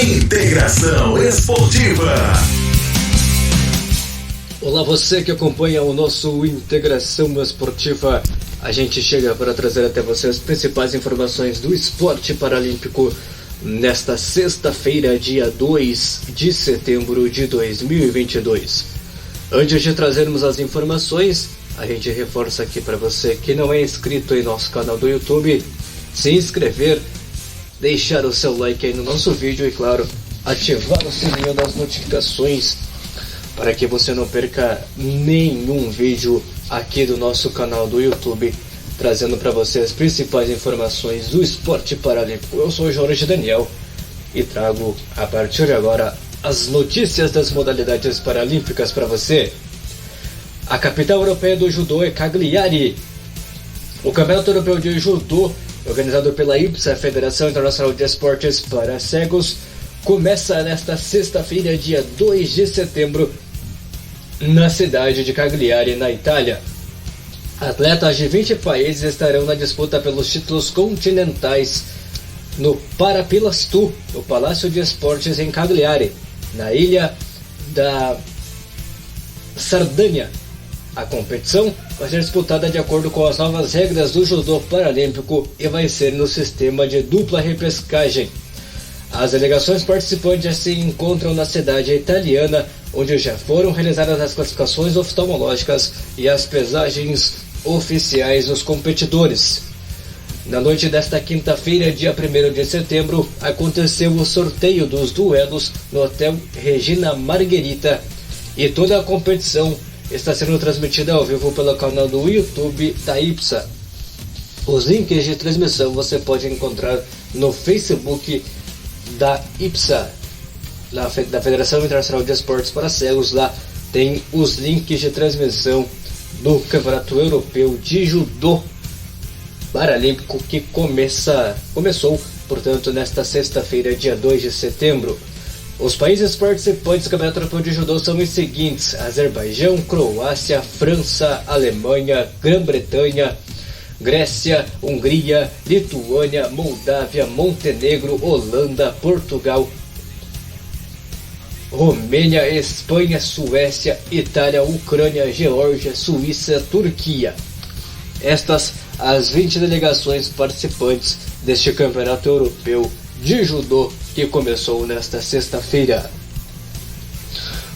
Integração Esportiva. Olá, você que acompanha o nosso Integração Esportiva. A gente chega para trazer até você as principais informações do esporte paralímpico nesta sexta-feira, dia 2 de setembro de 2022. Antes de trazermos as informações, a gente reforça aqui para você que não é inscrito em nosso canal do YouTube, se inscrever, deixar o seu like aí no nosso vídeo e, claro, ativar o sininho das notificações para que você não perca nenhum vídeo aqui do nosso canal do YouTube, trazendo para você as principais informações do esporte paralímpico. Eu sou o Jorge Daniel e trago a partir de agora as notícias das modalidades paralímpicas para você. A capital europeia do judô é Cagliari. O Campeonato Europeu de Judô, organizado pela IPSA, Federação Internacional de Esportes para Cegos, começa nesta sexta-feira, dia 2 de setembro, na cidade de Cagliari, na Itália. Atletas de 20 países estarão na disputa pelos títulos continentais no Parapilastu, no Palácio de Esportes em Cagliari, na ilha da Sardanha. A competição vai ser disputada de acordo com as novas regras do judô paralímpico e vai ser no sistema de dupla repescagem. As delegações participantes já se encontram na cidade italiana, onde já foram realizadas as classificações oftalmológicas e as pesagens oficiais dos competidores. Na noite desta quinta-feira, dia 1º de setembro, aconteceu o sorteio dos duelos no Hotel Regina Margherita e toda a competição está sendo transmitida ao vivo pelo canal do YouTube da IPSA. Os links de transmissão você pode encontrar no Facebook da IPSA, da Federação Internacional de Esportes para Cegos. Lá tem os links de transmissão do Campeonato Europeu de Judô Paralímpico que começou, portanto, nesta sexta-feira, dia 2 de setembro. Os países participantes do Campeonato Europeu de Judô são os seguintes: Azerbaijão, Croácia, França, Alemanha, Grã-Bretanha, Grécia, Hungria, Lituânia, Moldávia, Montenegro, Holanda, Portugal, Romênia, Espanha, Suécia, Itália, Ucrânia, Geórgia, Suíça, Turquia. Estas as 20 delegações participantes deste Campeonato Europeu de Judô que começou nesta sexta-feira.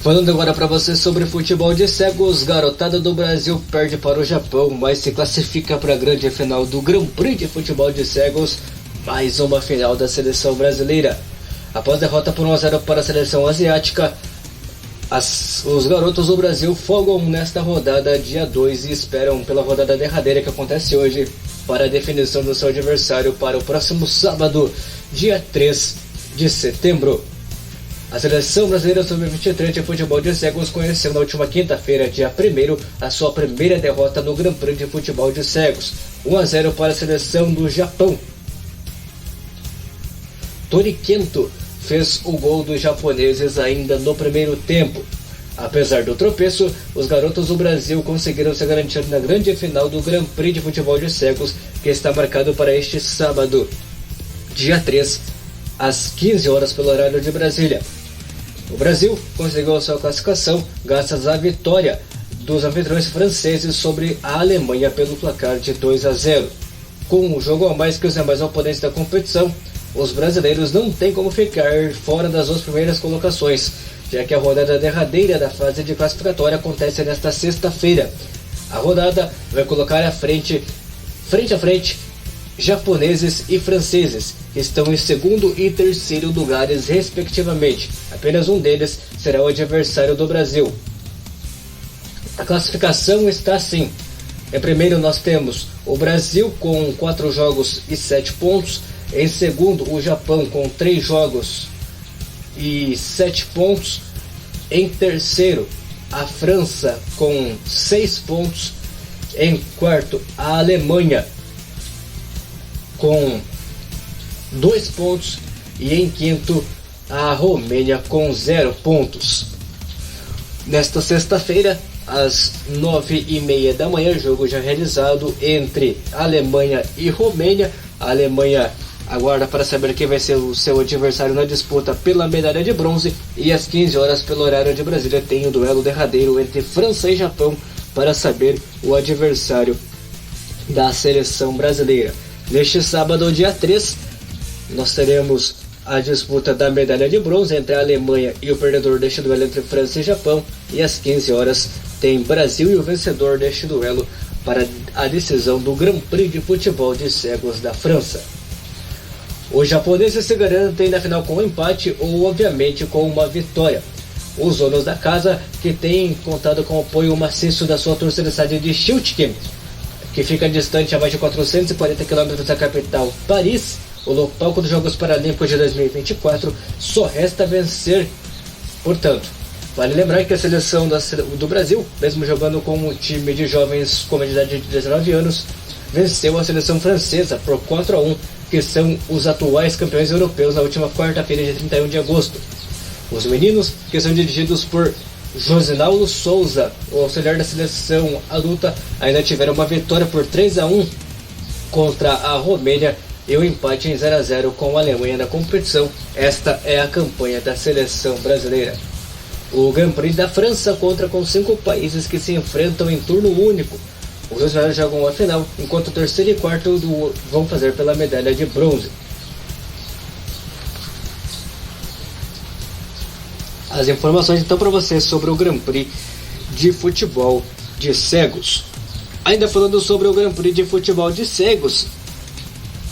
Falando agora para você sobre futebol de cegos, garotada do Brasil perde para o Japão, mas se classifica para a grande final do Grand Prix de futebol de cegos, mais uma final da seleção brasileira. Após derrota por 1-0 para a seleção asiática, os garotos do Brasil folgam nesta rodada dia 2 e esperam pela rodada derradeira que acontece hoje para a definição do seu adversário para o próximo sábado, dia 3 de setembro. A seleção brasileira sub-23 de futebol de cegos conheceu na última quinta-feira, dia 1º, a sua primeira derrota no Grand Prix de futebol de cegos, 1-0 para a seleção do Japão. Tori Kento fez o gol dos japoneses ainda no primeiro tempo. Apesar do tropeço, os garotos do Brasil conseguiram se garantir na grande final do Grand Prix de futebol de cegos, que está marcado para este sábado, dia 3, às 15 horas pelo horário de Brasília. O Brasil conseguiu a sua classificação graças à vitória dos anfitriões franceses sobre a Alemanha pelo placar de 2-0. Com um jogo a mais que os demais oponentes da competição, os brasileiros não têm como ficar fora das 2 primeiras colocações, já que a rodada derradeira da fase de classificatória acontece nesta sexta-feira. A rodada vai colocar frente a frente japoneses e franceses, que estão em segundo e terceiro lugares respectivamente. Apenas um deles será o adversário do Brasil. A classificação está assim: em primeiro nós temos o Brasil com 4 jogos e 7 pontos, em segundo o Japão com 3 jogos e 7 pontos, em terceiro a França com 6 pontos, em quarto a Alemanha com 2 pontos e em quinto a Romênia com 0 pontos. Nesta sexta-feira, às 9h30 da manhã, jogo já realizado entre Alemanha e Romênia. A Alemanha aguarda para saber quem vai ser o seu adversário na disputa pela medalha de bronze, e às 15 horas pelo horário de Brasília tem o duelo derradeiro entre França e Japão para saber o adversário da seleção brasileira. Neste sábado, dia 3, nós teremos a disputa da medalha de bronze entre a Alemanha e o perdedor deste duelo entre França e Japão, e às 15 horas tem Brasil e o vencedor deste duelo para a decisão do Grand Prix de futebol de cegos da França. Os japoneses se garantem na final com um empate ou, obviamente, com uma vitória. Os donos da casa, que têm contado com o apoio maciço da sua torcida estádio de Shiltiken, que fica distante a mais de 440 km da capital, Paris, o palco dos Jogos Paralímpicos de 2024, só resta vencer. Portanto, vale lembrar que a seleção do Brasil, mesmo jogando com um time de jovens com a idade de 19 anos, venceu a seleção francesa por 4-1, que são os atuais campeões europeus, na última quarta-feira de 31 de agosto. Os meninos, que são dirigidos por Josinaldo Souza, o auxiliar da seleção adulta, ainda tiveram uma vitória por 3-1 contra a Romênia e um empate em 0-0 com a Alemanha na competição. Esta é a campanha da seleção brasileira. O Grand Prix da França conta com 5 países que se enfrentam em turno único. Os dois melhores jogam a final, enquanto o terceiro e quarto vão fazer pela medalha de bronze. As informações então para você sobre o Grand Prix de futebol de cegos. Ainda falando sobre o Grand Prix de futebol de cegos,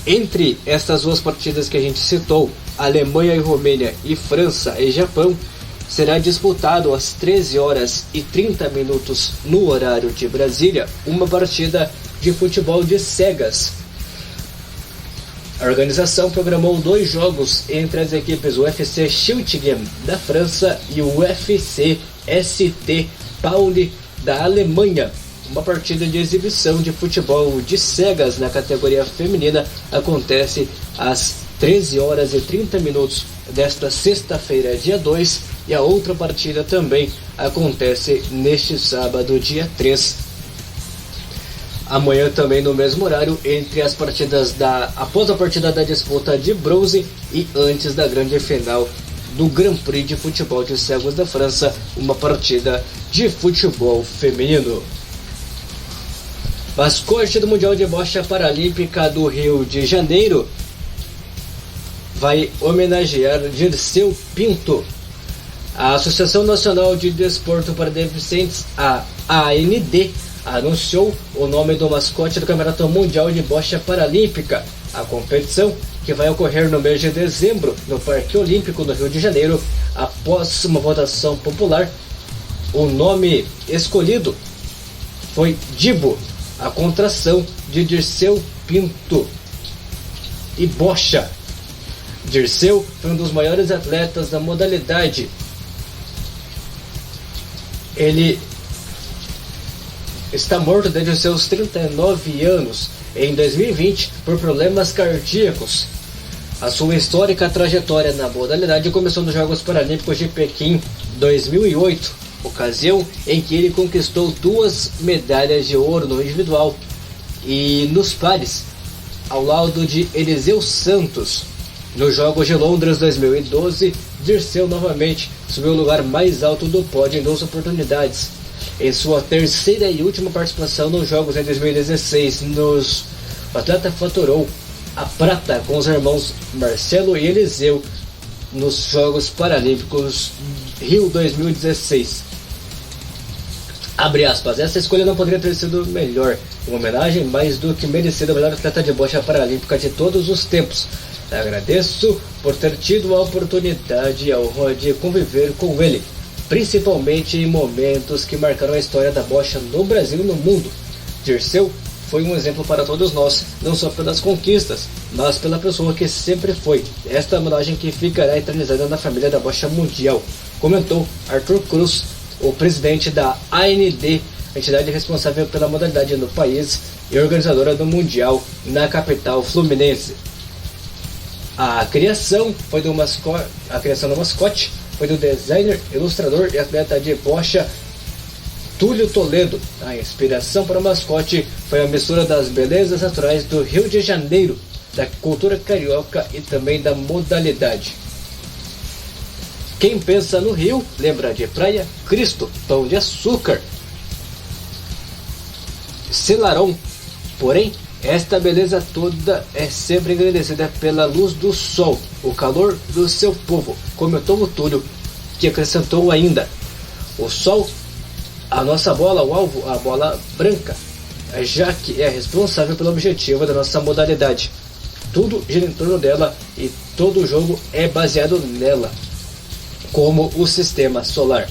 entre estas duas partidas que a gente citou, Alemanha e Romênia e França e Japão, será disputado às 13 horas e 30 minutos no horário de Brasília, uma partida de futebol de cegas. A organização programou 2 jogos entre as equipes UFC Schiltigem da França e o UFC St. Pauli da Alemanha. Uma partida de exibição de futebol de cegas na categoria feminina acontece às 13 horas e 30 minutos desta sexta-feira, dia 2, e a outra partida também acontece neste sábado, dia 3. Amanhã também no mesmo horário, entre as partidas após a partida da disputa de bronze e antes da grande final do Grand Prix de futebol de cegos da França, uma partida de futebol feminino. Mascote do Mundial de Bocha Paralímpica do Rio de Janeiro vai homenagear Dirceu Pinto. A Associação Nacional de Desporto para Deficientes, a AND, anunciou o nome do mascote do Campeonato Mundial de Bocha Paralímpica. A competição, que vai ocorrer no mês de dezembro no Parque Olímpico do Rio de Janeiro, após uma votação popular, o nome escolhido foi Dibo, a contração de Dirceu Pinto e Bocha. Dirceu foi um dos maiores atletas da modalidade. Ele está morto desde os seus 39 anos, em 2020, por problemas cardíacos. A sua histórica trajetória na modalidade começou nos Jogos Paralímpicos de Pequim 2008, ocasião em que ele conquistou 2 medalhas de ouro no individual e nos pares, ao lado de Eliseu Santos. Nos Jogos de Londres 2012, Dirceu novamente subiu ao lugar mais alto do pódio em 2 oportunidades. Em sua terceira e última participação nos Jogos em 2016, o atleta faturou a prata com os irmãos Marcelo e Eliseu nos Jogos Paralímpicos Rio 2016. Abre aspas, essa escolha não poderia ter sido melhor. Uma homenagem mais do que merecida ao melhor atleta de bocha paralímpica de todos os tempos. Agradeço por ter tido a oportunidade e a honra de conviver com ele, principalmente em momentos que marcaram a história da bocha no Brasil e no mundo. Dirceu foi um exemplo para todos nós, não só pelas conquistas, mas pela pessoa que sempre foi. Esta homenagem que ficará eternizada na família da bocha mundial, comentou Arthur Cruz, o presidente da AND, entidade responsável pela modalidade no país e organizadora do Mundial na capital fluminense. A criação do mascote foi do designer, ilustrador e atleta de bocha Túlio Toledo. A inspiração para o mascote foi a mistura das belezas naturais do Rio de Janeiro, da cultura carioca e também da modalidade. Quem pensa no Rio, lembra de Praia, Cristo, Pão de Açúcar, Selarón. Porém, esta beleza toda é sempre agradecida pela luz do sol, o calor do seu povo, comentou o Túlio, que acrescentou ainda: o sol, a nossa bola, o alvo, a bola branca, já que é responsável pelo objetivo da nossa modalidade. Tudo gira em torno dela e todo o jogo é baseado nela, como o sistema solar.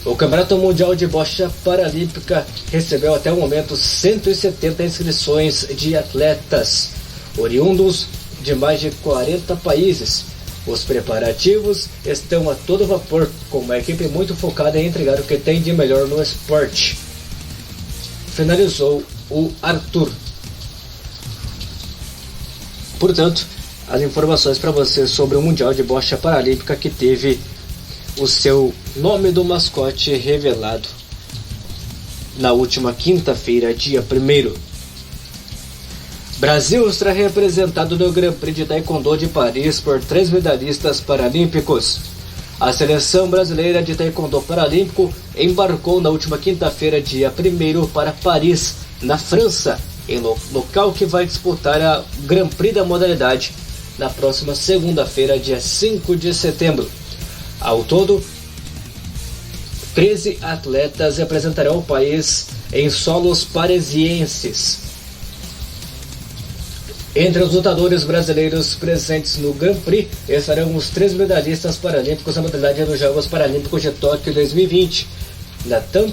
O Campeonato Mundial de Bocha Paralímpica recebeu até o momento 170 inscrições de atletas, oriundos de mais de 40 países. Os preparativos estão a todo vapor, com uma equipe muito focada em entregar o que tem de melhor no esporte, finalizou o Arthur. Portanto, as informações para você sobre o Mundial de Bocha Paralímpica, que teve o seu nome do mascote revelado na última quinta-feira, dia 1º. Brasil será representado no Grand Prix de Taekwondo de Paris por 3 medalhistas paralímpicos. A seleção brasileira de Taekwondo Paralímpico embarcou na última quinta-feira, dia 1º, para Paris, na França, em local que vai disputar a Grand Prix da modalidade na próxima segunda-feira, dia 5 de setembro. Ao todo, 13 atletas representarão o país em solos parisienses. Entre os lutadores brasileiros presentes no Grand Prix estarão os 3 medalhistas paralímpicos na modalidade dos Jogos Paralímpicos de Tóquio 2020. Natan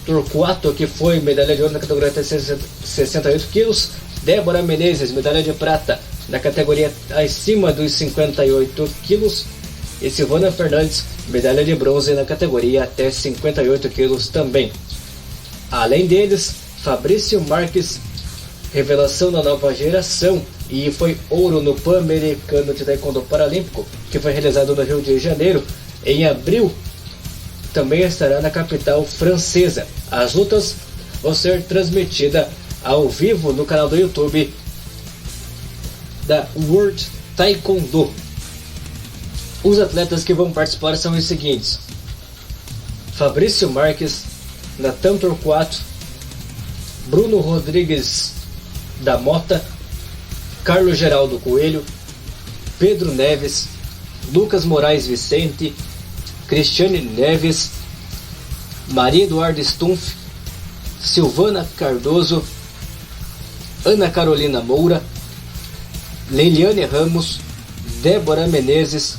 Torquato, que foi medalha de ouro na categoria até 68 quilos. Débora Menezes, medalha de prata na categoria acima dos 58 quilos. E Silvana Fernandes, medalha de bronze na categoria até 58 quilos também. Além deles, Fabrício Marques, revelação da nova geração, e foi ouro no Pan-Americano de Taekwondo Paralímpico, que foi realizado no Rio de Janeiro em abril, também estará na capital francesa. As lutas vão ser transmitidas ao vivo no canal do YouTube da World Taekwondo. Os atletas que vão participar são os seguintes: Fabrício Marques, Natan Torquato, Bruno Rodrigues da Mota, Carlos Geraldo Coelho, Pedro Neves, Lucas Moraes Vicente, Cristiane Neves, Maria Eduarda Stumpf, Silvana Cardoso, Ana Carolina Moura, Leiliane Ramos, Débora Menezes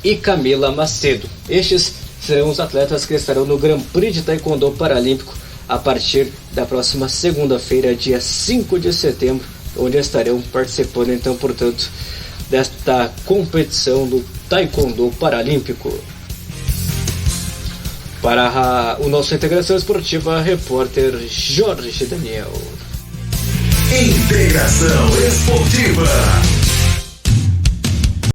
e Camila Macedo. Estes serão os atletas que estarão no Grand Prix de Taekwondo Paralímpico a partir da próxima segunda-feira, dia 5 de setembro, onde estarão participando, então, portanto, desta competição do Taekwondo Paralímpico. Para o nosso Integração Esportiva, repórter Jorge Daniel. Integração Esportiva.